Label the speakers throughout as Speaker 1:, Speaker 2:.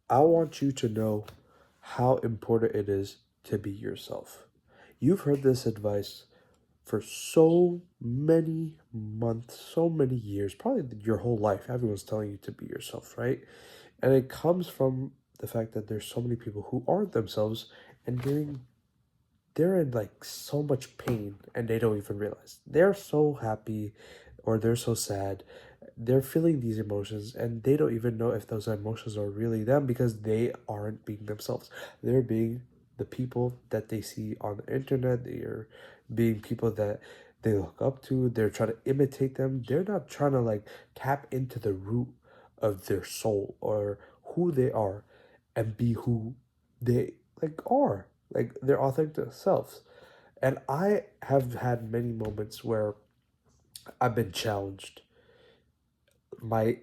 Speaker 1: I want you to know how important it is to be yourself. You've heard this advice for so many months, so many years, probably your whole life. Everyone's telling you to be yourself, right? And it comes from the fact that there's so many people who aren't themselves and they're in like so much pain and they don't even realize. They're so happy or they're so sad. They're feeling these emotions and they don't even know if those emotions are really them because they aren't being themselves. They're being the people that they see on the internet. They're being people that they look up to. They're trying to imitate them. They're not trying to like tap into the root of their soul or who they are and be who they like are, like their authentic selves. And I have had many moments where I've been challenged. My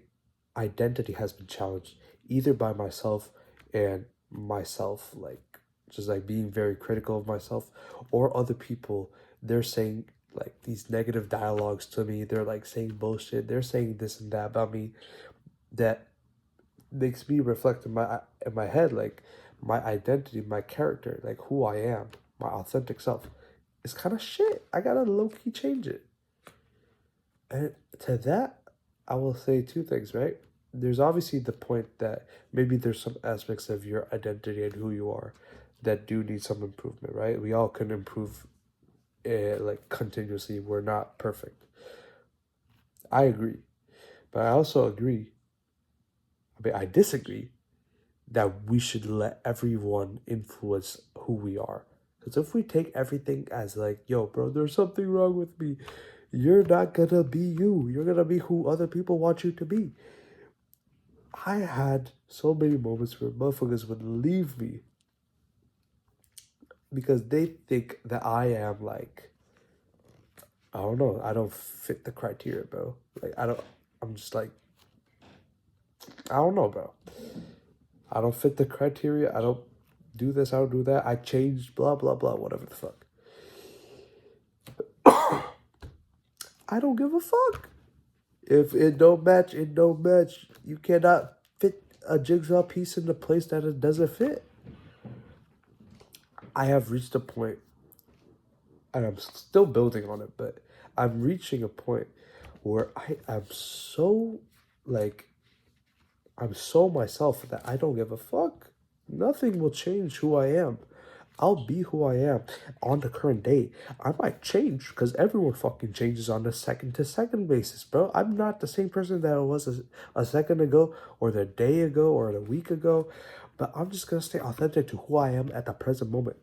Speaker 1: identity has been challenged either by myself and myself, like just like being very critical of myself, or other people. They're saying like these negative dialogues to me. They're like saying bullshit. They're saying this and that about me that makes me reflect in my head, like my identity, my character, like who I am, my authentic self. It's kind of shit. I gotta low key change it. And to that, I will say two things, right? There's obviously the point that maybe there's some aspects of your identity and who you are that do need some improvement, right? We all can improve like continuously. We're not perfect. I agree. But I also agree, I disagree that we should let everyone influence who we are. Because if we take everything as like, yo, bro, there's something wrong with me, you're not gonna be you. You're gonna be who other people want you to be. I had so many moments where motherfuckers would leave me because they think that I am like, I don't know, I don't fit the criteria, bro. Like, I'm just like, I don't know, bro. I don't fit the criteria. I don't do this, I don't do that. I changed, blah, blah, blah, whatever the fuck. I don't give a fuck. If it don't match, it don't match. You cannot fit a jigsaw piece in the place that it doesn't fit. I have reached a point, and I'm still building on it, but I'm reaching a point where I am so, like, I'm so myself that I don't give a fuck. Nothing will change who I am. I'll be who I am on the current day. I might change because everyone fucking changes on a second to second basis, bro. I'm not the same person that I was a second ago or the day ago or the week ago, but I'm just gonna stay authentic to who I am at the present moment.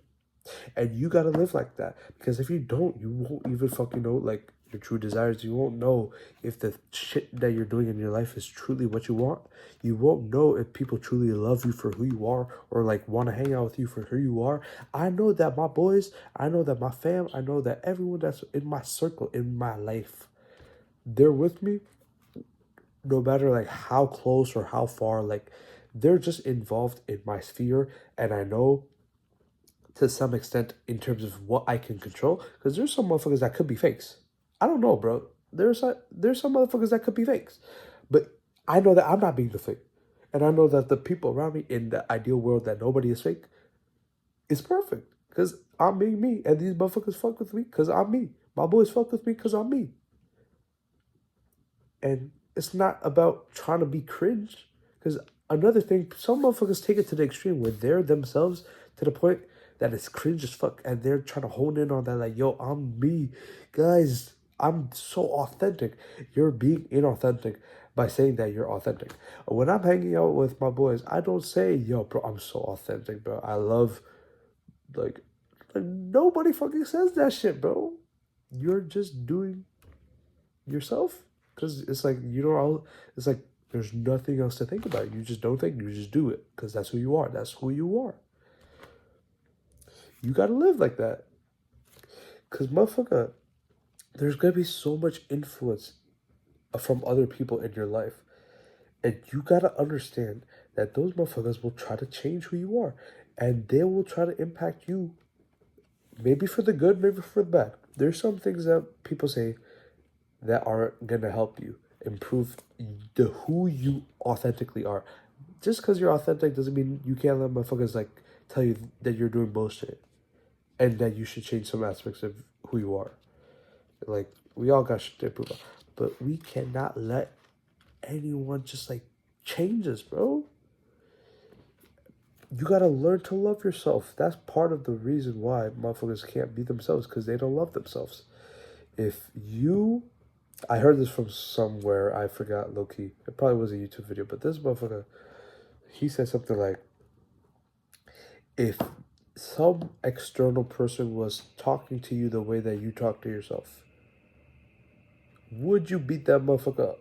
Speaker 1: And you gotta live like that. Because if you don't, you won't even fucking know like your true desires. You won't know if the shit that you're doing in your life is truly what you want. You won't know if people truly love you for who you are or like want to hang out with you for who you are. I know that my boys, I know that my fam, I know that everyone that's in my circle, in my life, they're with me no matter like how close or how far, like they're just involved in my sphere, and I know to some extent in terms of what I can control. Because there's some motherfuckers that could be fakes. I don't know, bro. There's some motherfuckers that could be fakes, but I know that I'm not being the fake, and I know that the people around me in the ideal world that nobody is fake is perfect. Because I'm being me, and these motherfuckers fuck with me because I'm me. My boys fuck with me because I'm me. And it's not about trying to be cringe. Because another thing, some motherfuckers take it to the extreme where they're themselves to the point that it's cringe as fuck. And they're trying to hone in on that, like, yo, I'm me. Guys, I'm so authentic. You're being inauthentic by saying that you're authentic. When I'm hanging out with my boys, I don't say, yo, bro, I'm so authentic, bro. I love, like nobody fucking says that shit, bro. You're just doing yourself because it's like you don't all it's like there's nothing else to think about. You just don't think, you just do it because that's who you are. That's who you are. You gotta live like that because motherfucker, there's gonna be so much influence from other people in your life, and you gotta understand that those motherfuckers will try to change who you are, and they will try to impact you, maybe for the good, maybe for the bad. There's some things that people say that are gonna help you improve the who you authentically are. just because you're authentic doesn't mean you can't let motherfuckers like tell you that you're doing bullshit and that you should change some aspects of who you are. Like, we all got shit to improve on, but we cannot let anyone just like change us, bro. You gotta learn to love yourself. That's part of the reason why motherfuckers can't be themselves, because they don't love themselves. If you, I heard this from somewhere, I forgot, low key. It probably was a YouTube video, but this motherfucker, he said something like, if some external person was talking to you the way that you talk to yourself, would you beat that motherfucker up?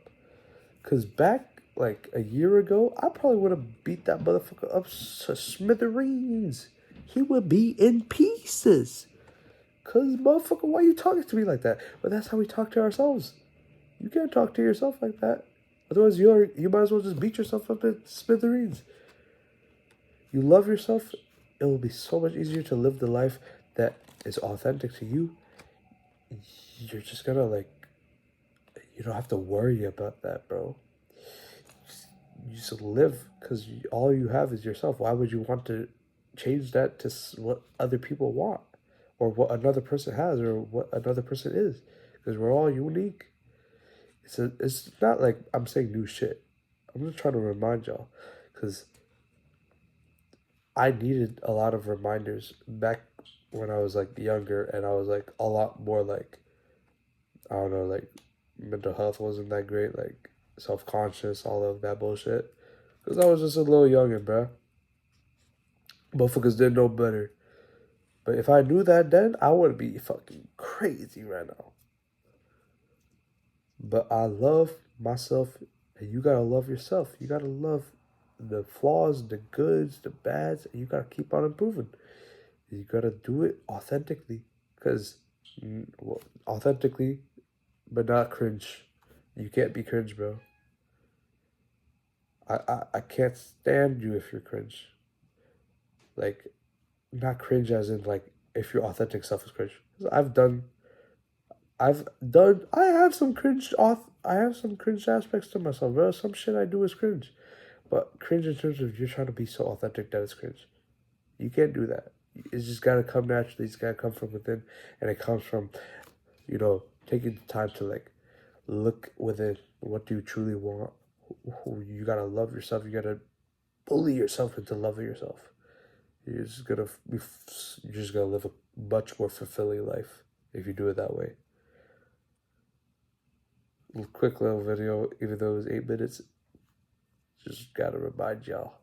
Speaker 1: Because back like a year ago, I probably would have beat that motherfucker up to smithereens. He would be in pieces. Because, motherfucker, why you talking to me like that? But that's how we talk to ourselves. You can't talk to yourself like that. Otherwise, you might as well just beat yourself up in smithereens. You love yourself, it will be so much easier to live the life that is authentic to you. You're just gonna, like, you don't have to worry about that, bro. You just live, because all you have is yourself. Why would you want to change that to what other people want, or what another person has, or what another person is? Because we're all unique. It's not like I'm saying new shit. I'm just trying to remind y'all, because I needed a lot of reminders back when I was like younger, and I was like a lot more like, I don't know, like mental health wasn't that great, like self conscious, all of that bullshit. Because I was just a little youngin', bruh. Motherfuckers didn't know better. But if I knew that then, I would be fucking crazy right now. But I love myself, and you gotta love yourself. You gotta love the flaws, the goods, the bads, and you gotta keep on improving. You gotta do it authentically, because authentically, but not cringe. You can't be cringe, bro. I can't stand you if you're cringe. Like, not cringe as in like if your authentic self is cringe. 'Cause I have some cringe I have some cringe aspects to myself, bro. Some shit I do is cringe. But cringe in terms of you're trying to be so authentic that it's cringe. You can't do that. It's just gotta come naturally. It's gotta come from within, and it comes from, taking the time to like look within. What do you truly want? You gotta love yourself. You gotta bully yourself into loving yourself. You're just gonna live a much more fulfilling life if you do it that way. Quick little video, even though it was 8 minutes, just gotta remind y'all.